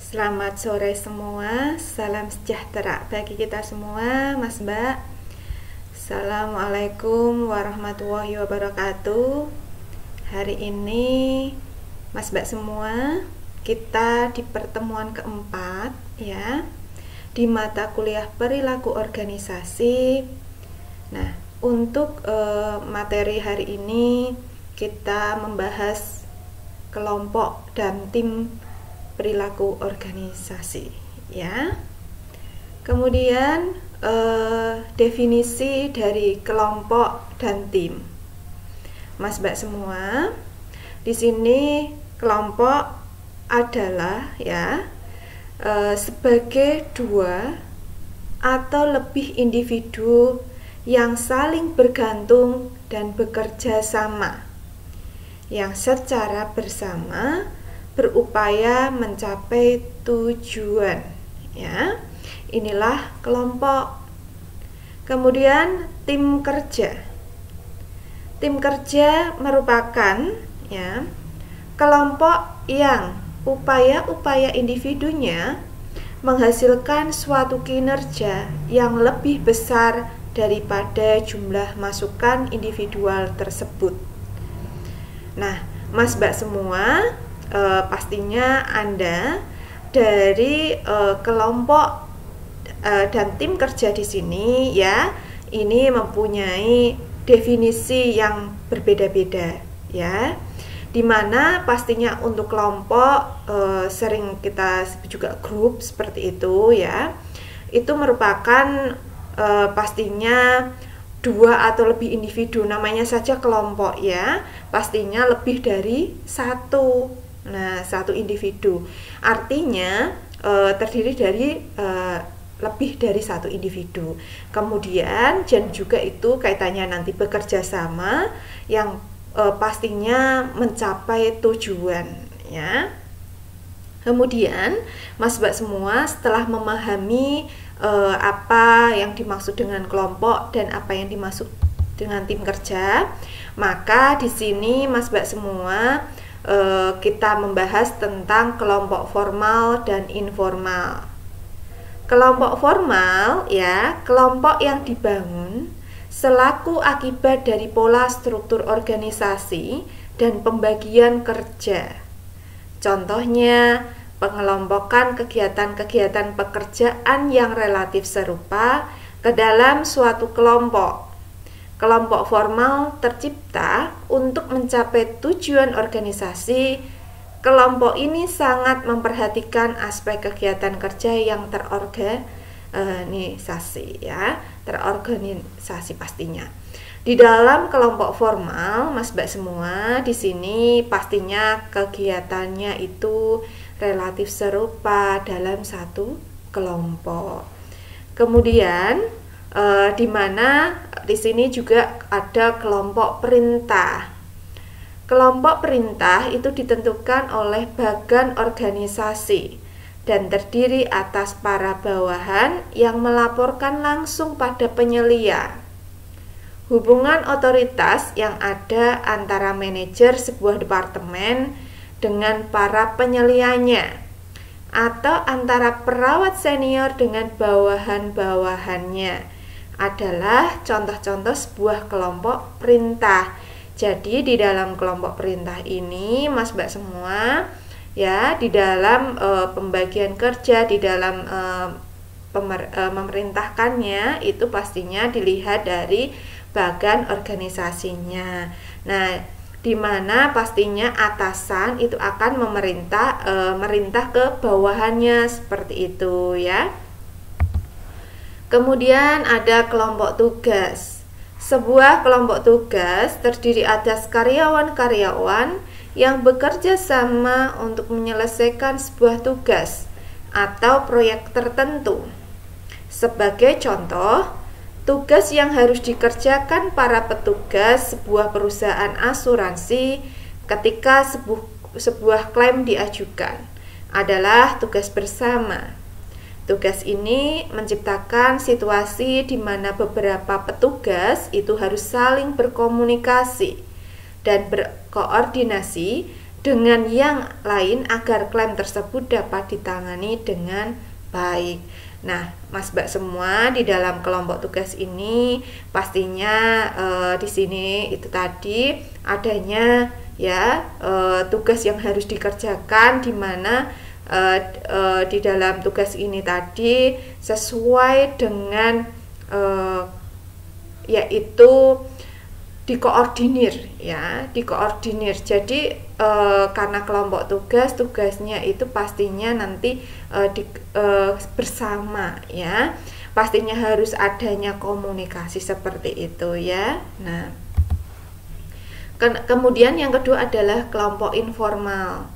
Selamat sore semua, salam sejahtera bagi kita semua, Mas Mbak. Assalamualaikum warahmatullahi wabarakatuh. Hari ini, Mas Mbak semua, kita di pertemuan keempat ya, di mata kuliah perilaku organisasi. Nah, untuk materi hari ini kita membahas kelompok dan tim perilaku organisasi ya. Kemudian definisi dari kelompok dan tim. Mas Mbak semua, di sini kelompok adalah ya sebagai dua atau lebih individu yang saling bergantung dan bekerja sama, yang secara bersama berupaya mencapai tujuan ya. Inilah kelompok. Kemudian tim kerja. Tim kerja merupakan ya kelompok yang upaya-upaya individunya menghasilkan suatu kinerja yang lebih besar daripada jumlah masukan individual tersebut. Nah, Mas Mbak semua, pastinya Anda dari kelompok dan tim kerja di sini ya, ini mempunyai definisi yang berbeda-beda ya. Dimana pastinya untuk kelompok sering kita sebut juga grup seperti itu ya. Itu merupakan pastinya dua atau lebih individu, namanya saja kelompok ya, pastinya lebih dari satu. Nah, satu individu artinya terdiri dari lebih dari satu individu. Kemudian dan juga itu kaitannya nanti bekerja sama yang pastinya mencapai tujuan ya. Kemudian Mas Mbak semua setelah memahami apa yang dimaksud dengan kelompok dan apa yang dimaksud dengan tim kerja, maka di sini Mas Mbak semua kita membahas tentang kelompok formal dan informal. Kelompok formal ya, kelompok yang dibangun selaku akibat dari pola struktur organisasi dan pembagian kerja. Contohnya, pengelompokan kegiatan-kegiatan pekerjaan yang relatif serupa ke dalam suatu kelompok. Kelompok formal tercipta untuk mencapai tujuan organisasi. Kelompok ini sangat memperhatikan aspek kegiatan kerja yang terorganisasi ya, terorganisasi pastinya. Di dalam kelompok formal, Mas Mbak semua, di sini pastinya kegiatannya itu relatif serupa dalam satu kelompok. Kemudian di mana di sini juga ada kelompok perintah. Kelompok perintah itu ditentukan oleh bagan organisasi dan terdiri atas para bawahan yang melaporkan langsung pada penyelia. Hubungan otoritas yang ada antara manajer sebuah departemen dengan para penyelianya, atau antara perawat senior dengan bawahan-bawahannya adalah contoh-contoh sebuah kelompok perintah. Jadi di dalam kelompok perintah ini Mas Mbak semua ya, di dalam pembagian kerja, di dalam memerintahkannya itu pastinya dilihat dari bagan organisasinya. Nah, di mana pastinya atasan itu akan merintah ke bawahannya seperti itu ya. Kemudian ada kelompok tugas. Sebuah kelompok tugas terdiri atas karyawan-karyawan yang bekerja sama untuk menyelesaikan sebuah tugas atau proyek tertentu. Sebagai contoh, tugas yang harus dikerjakan para petugas sebuah perusahaan asuransi ketika sebuah klaim diajukan adalah tugas bersama. Tugas ini menciptakan situasi di mana beberapa petugas itu harus saling berkomunikasi dan berkoordinasi dengan yang lain agar klaim tersebut dapat ditangani dengan baik. Nah, Mas Mbak semua, di dalam kelompok tugas ini pastinya di sini itu tadi adanya ya tugas yang harus dikerjakan, di mana di dalam tugas ini tadi sesuai dengan yaitu dikoordinir ya, dikoordinir. Jadi karena kelompok tugasnya itu pastinya nanti bersama ya, pastinya harus adanya komunikasi seperti itu ya. Nah, kemudian yang kedua adalah kelompok informal.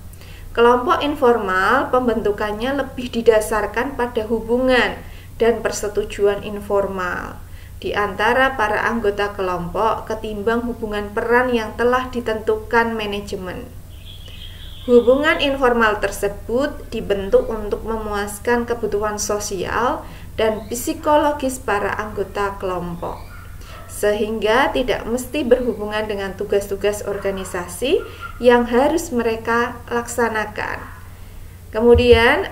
Kelompok informal pembentukannya lebih didasarkan pada hubungan dan persetujuan informal di antara para anggota kelompok ketimbang hubungan peran yang telah ditentukan manajemen. Hubungan informal tersebut dibentuk untuk memuaskan kebutuhan sosial dan psikologis para anggota kelompok, sehingga tidak mesti berhubungan dengan tugas-tugas organisasi yang harus mereka laksanakan. Kemudian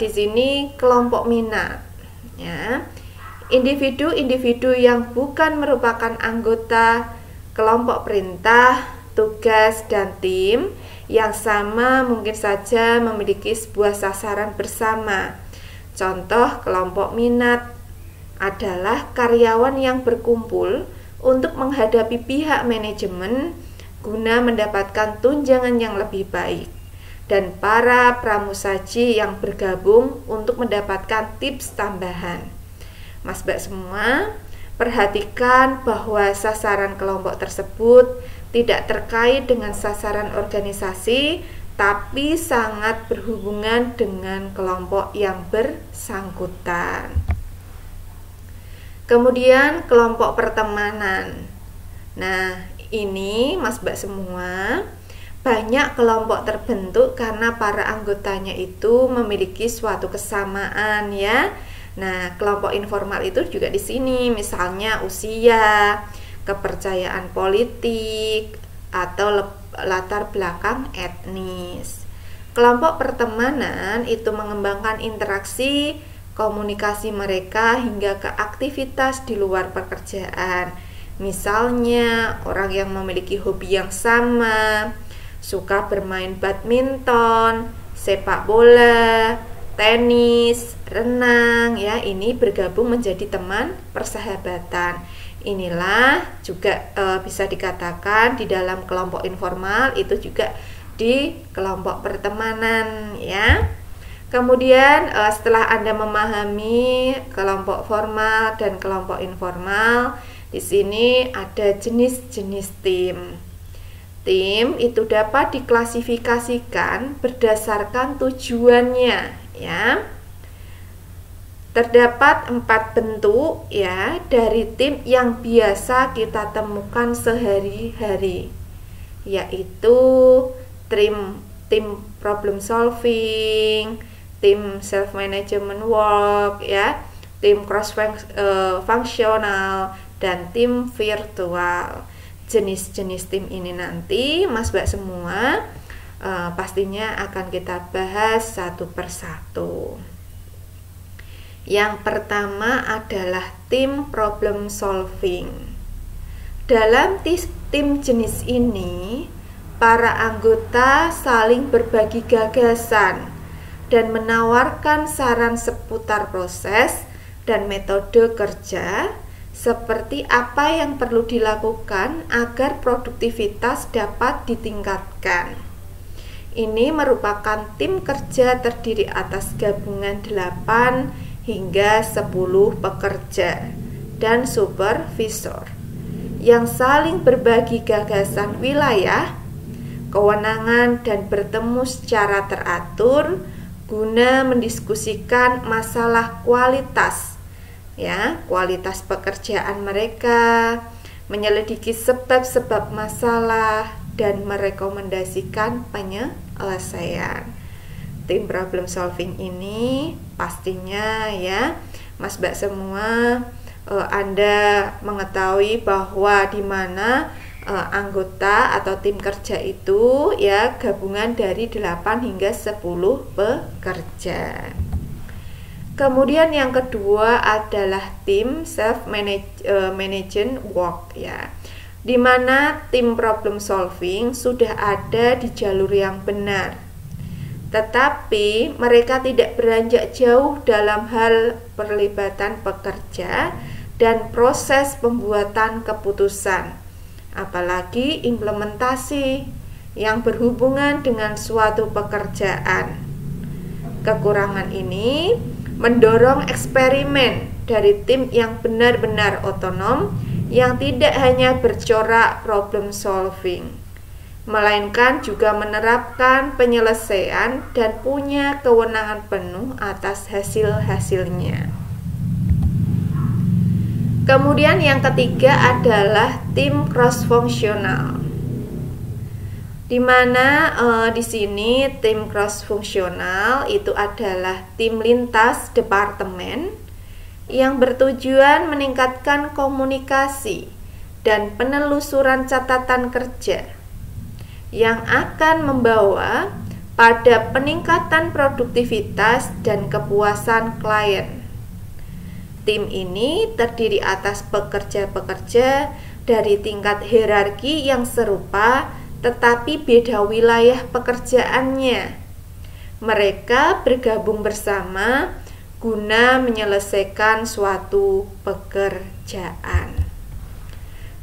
di sini kelompok minat ya. Individu-individu yang bukan merupakan anggota kelompok perintah, tugas, dan tim yang sama mungkin saja memiliki sebuah sasaran bersama. Contoh kelompok minat adalah karyawan yang berkumpul untuk menghadapi pihak manajemen guna mendapatkan tunjangan yang lebih baik, dan para pramusaji yang bergabung untuk mendapatkan tips tambahan. Mas Mbak semua, perhatikan bahwa sasaran kelompok tersebut tidak terkait dengan sasaran organisasi, tapi sangat berhubungan dengan kelompok yang bersangkutan. Kemudian kelompok pertemanan. Nah, ini Mas Mbak semua, banyak kelompok terbentuk karena para anggotanya itu memiliki suatu kesamaan ya. Nah, kelompok informal itu juga di sini, misalnya usia, kepercayaan politik, atau latar belakang etnis. Kelompok pertemanan itu mengembangkan interaksi, komunikasi mereka hingga ke aktivitas di luar pekerjaan. Misalnya, orang yang memiliki hobi yang sama, suka bermain badminton, sepak bola, tenis, renang ya, ini bergabung menjadi teman persahabatan. Inilah juga bisa dikatakan di dalam kelompok informal itu juga di kelompok pertemanan ya. Kemudian setelah Anda memahami kelompok formal dan kelompok informal, di sini ada jenis-jenis tim. Tim itu dapat diklasifikasikan berdasarkan tujuannya ya. Terdapat 4 bentuk ya dari tim yang biasa kita temukan sehari-hari, yaitu tim problem solving, tim self management work ya, tim cross functional, dan tim virtual. Jenis-jenis tim ini nanti Mas Mbak semua pastinya akan kita bahas satu persatu. Yang pertama adalah tim problem solving. Dalam tim jenis ini, para anggota saling berbagi gagasan dan menawarkan saran seputar proses dan metode kerja, seperti apa yang perlu dilakukan agar produktivitas dapat ditingkatkan. Ini merupakan tim kerja terdiri atas gabungan 8 hingga 10 pekerja dan supervisor yang saling berbagi gagasan wilayah, kewenangan, dan bertemu secara teratur guna mendiskusikan masalah kualitas ya, kualitas pekerjaan mereka, menyelidiki sebab-sebab masalah, dan merekomendasikan penyelesaian. Tim problem solving ini pastinya ya Mas Mbak semua, Anda mengetahui bahwa di mana anggota atau tim kerja itu ya gabungan dari 8 hingga 10 pekerja. Kemudian yang kedua adalah tim self managed work ya. Di mana tim problem solving sudah ada di jalur yang benar. Tetapi mereka tidak beranjak jauh dalam hal perlibatan pekerja dan proses pembuatan keputusan, apalagi implementasi yang berhubungan dengan suatu pekerjaan. Kekurangan ini mendorong eksperimen dari tim yang benar-benar otonom, yang tidak hanya bercorak problem solving, melainkan juga menerapkan penyelesaian dan punya kewenangan penuh atas hasil-hasilnya. Kemudian yang ketiga adalah tim cross-fungsional, di mana di sini tim cross-fungsional itu adalah tim lintas departemen yang bertujuan meningkatkan komunikasi dan penelusuran catatan kerja yang akan membawa pada peningkatan produktivitas dan kepuasan klien. Tim ini terdiri atas pekerja-pekerja dari tingkat hierarki yang serupa tetapi beda wilayah pekerjaannya. Mereka bergabung bersama guna menyelesaikan suatu pekerjaan.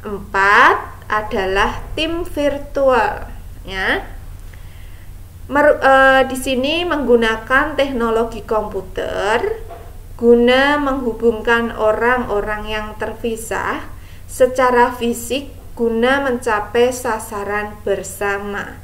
4 adalah tim virtual ya. Di sini menggunakan teknologi komputer guna menghubungkan orang-orang yang terpisah secara fisik guna mencapai sasaran bersama.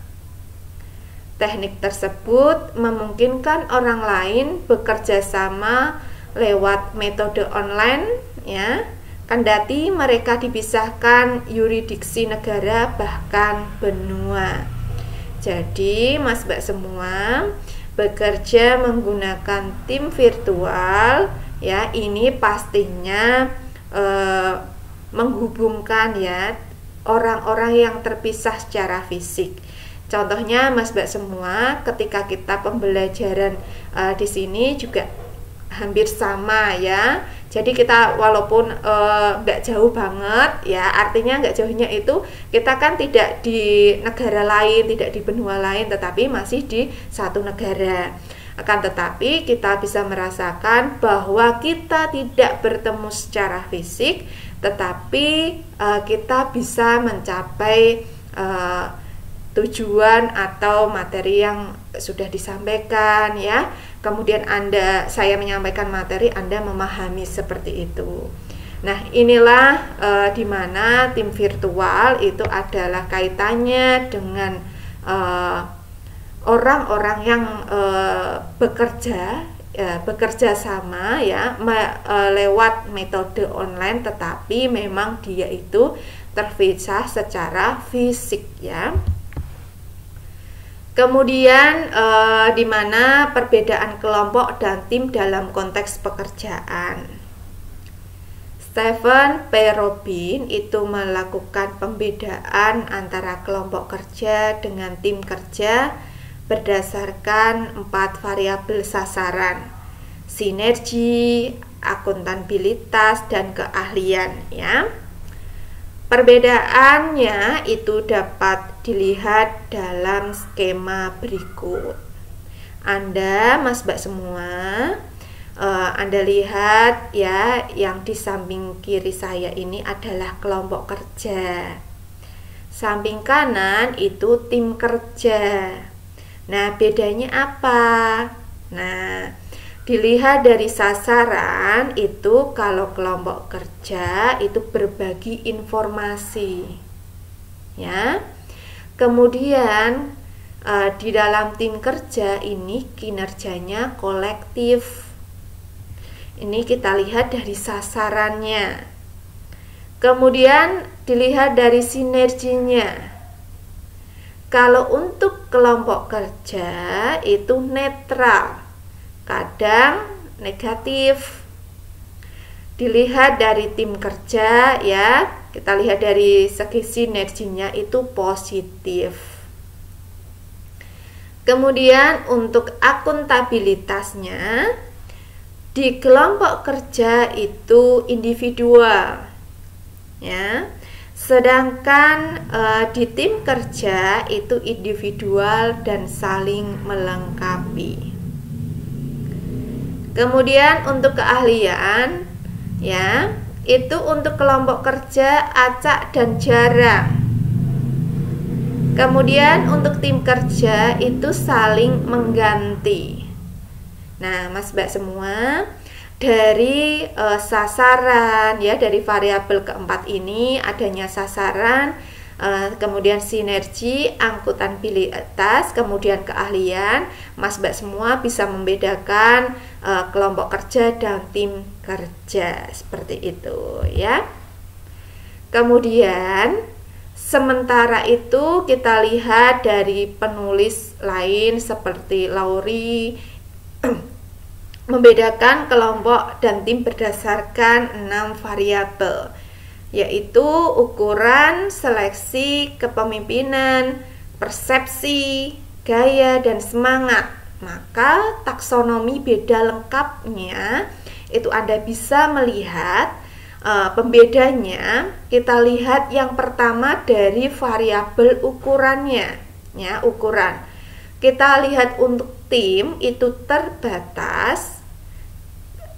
Teknik tersebut memungkinkan orang lain bekerja sama lewat metode online ya, kendati mereka dipisahkan yurisdiksi negara bahkan benua. Jadi Mas Mbak semua bekerja menggunakan tim virtual ya, ini pastinya menghubungkan ya orang-orang yang terpisah secara fisik. Contohnya Mas Mbak semua ketika kita pembelajaran di sini juga hampir sama ya. Jadi kita walaupun nggak jauh banget ya, artinya nggak jauhnya itu kita kan tidak di negara lain, tidak di benua lain, tetapi masih di satu negara. Akan tetapi kita bisa merasakan bahwa kita tidak bertemu secara fisik, tetapi kita bisa mencapai tujuan atau materi yang sudah disampaikan ya. Kemudian saya menyampaikan materi, Anda memahami seperti itu. Nah, inilah di mana tim virtual itu adalah kaitannya dengan orang-orang yang bekerja sama ya lewat metode online, tetapi memang dia itu terpisah secara fisik ya. Kemudian di mana perbedaan kelompok dan tim dalam konteks pekerjaan. Stephen P. Robin itu melakukan pembedaan antara kelompok kerja dengan tim kerja berdasarkan 4 variabel sasaran: sinergi, akuntabilitas, dan keahlian ya. Perbedaannya itu dapat dilihat dalam skema berikut. Anda, Mas Mbak semua, Anda lihat ya, yang di samping kiri saya ini adalah kelompok kerja. Samping kanan itu tim kerja. Nah, bedanya apa? Nah, dilihat dari sasaran itu, kalau kelompok kerja itu berbagi informasi ya. Kemudian di dalam tim kerja ini kinerjanya kolektif. Ini kita lihat dari sasarannya. Kemudian dilihat dari sinerginya. Kalau untuk kelompok kerja itu netral, kadang negatif. Dilihat dari tim kerja ya, Kita lihat dari segi sinerginya itu positif. Kemudian untuk akuntabilitasnya, di kelompok kerja itu individual, ya. Sedangkan di tim kerja itu individual dan saling melengkapi. Kemudian untuk keahlian, ya, itu untuk kelompok kerja acak dan jarang. Kemudian untuk tim kerja itu saling mengganti. Nah, Mas Mbak semua, dari sasaran, ya, dari variabel keempat ini adanya sasaran, kemudian sinergi, akuntabilitas, kemudian keahlian. Mas Mbak semua bisa membedakan kelompok kerja dan tim kerja seperti itu, ya. Kemudian sementara itu kita lihat dari penulis lain seperti Lauri membedakan kelompok dan tim berdasarkan 6 variabel, yaitu ukuran, seleksi, kepemimpinan, persepsi, gaya, dan semangat. Maka taksonomi beda lengkapnya itu Anda bisa melihat pembedanya. Kita lihat yang pertama dari variabel ukurannya, ya, ukuran. Kita lihat untuk tim itu terbatas,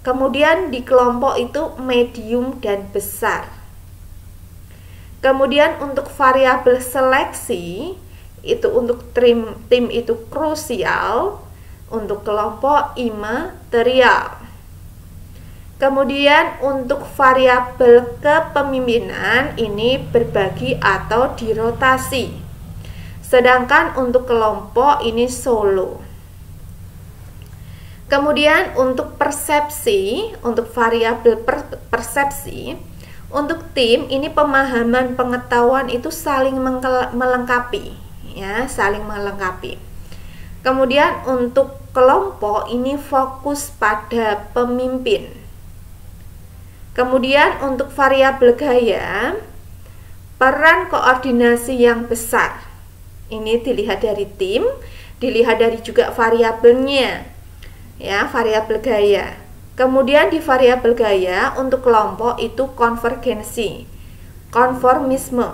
kemudian di kelompok itu medium dan besar. Kemudian untuk variabel seleksi itu untuk tim itu krusial, untuk kelompok imaterial. Kemudian untuk variabel kepemimpinan ini berbagi atau dirotasi. Sedangkan untuk kelompok ini solo. Kemudian untuk persepsi, untuk variabel persepsi, untuk tim ini pemahaman pengetahuan itu saling melengkapi, ya, saling melengkapi. Kemudian untuk kelompok ini fokus pada pemimpin. Kemudian untuk variabel gaya, peran koordinasi yang besar. Ini dilihat dari tim, dilihat dari juga variabelnya, ya, variabel gaya. Kemudian di variabel gaya untuk kelompok itu konvergensi, konformisme,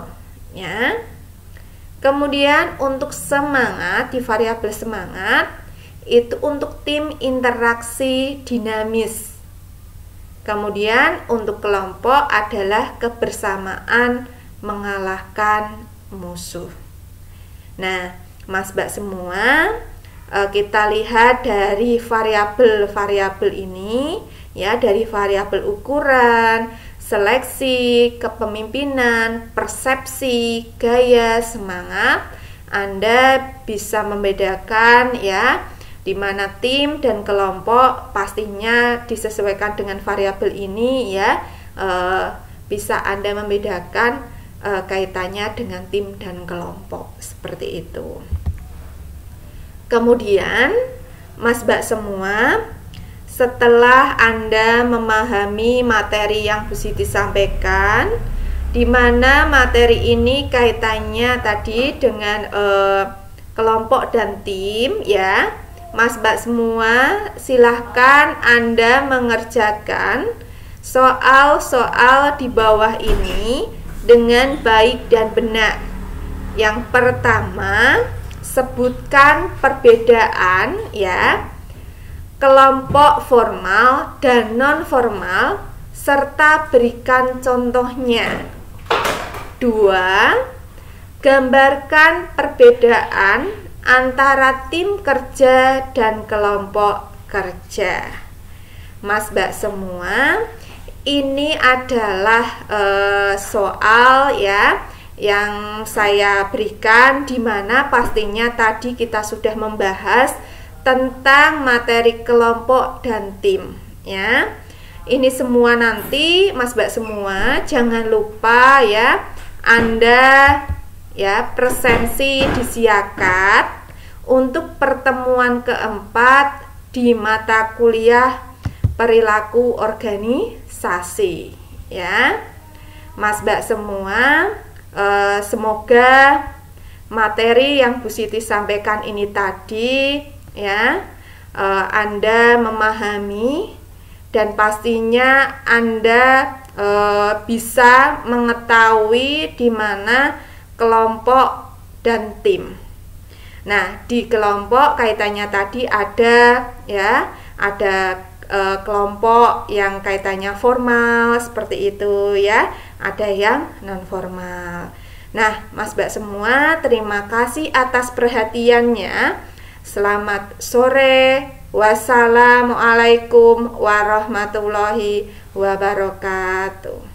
ya. Kemudian untuk semangat, di variabel semangat itu untuk tim interaksi dinamis. Kemudian untuk kelompok adalah kebersamaan mengalahkan musuh. Nah, Mas Mbak semua, kita lihat dari variabel-variabel ini, ya, dari variabel ukuran, seleksi, kepemimpinan, persepsi, gaya, semangat, Anda bisa membedakan, ya, di mana tim dan kelompok pastinya disesuaikan dengan variabel ini, ya. Bisa Anda membedakan kaitannya dengan tim dan kelompok seperti itu. Kemudian Mas Mbak semua, setelah Anda memahami materi yang Bu Siti sampaikan, di mana materi ini kaitannya tadi dengan kelompok dan tim, ya, Mas Mbak semua silahkan Anda mengerjakan soal-soal di bawah ini dengan baik dan benar. Yang pertama, sebutkan perbedaan, ya, kelompok formal dan non formal serta berikan contohnya. 2. Gambarkan perbedaan antara tim kerja dan kelompok kerja. Mas Mbak semua, ini adalah soal, ya, yang saya berikan, di mana pastinya tadi kita sudah membahas tentang materi kelompok dan tim, ya. Ini semua nanti Mas Mbak semua jangan lupa, ya, Anda, ya, presensi disiakat untuk pertemuan keempat di mata kuliah perilaku organisasi, ya. Mas Mbak semua, semoga materi yang Bu Siti sampaikan ini tadi ya, Anda memahami dan pastinya Anda bisa mengetahui di mana kelompok dan tim. Nah, di kelompok kaitannya tadi ada ya, ada kelompok yang kaitannya formal seperti itu ya, ada yang non formal. Nah, Mas Mbak semua, terima kasih atas perhatiannya. Selamat sore. Wassalamualaikum warahmatullahi wabarakatuh.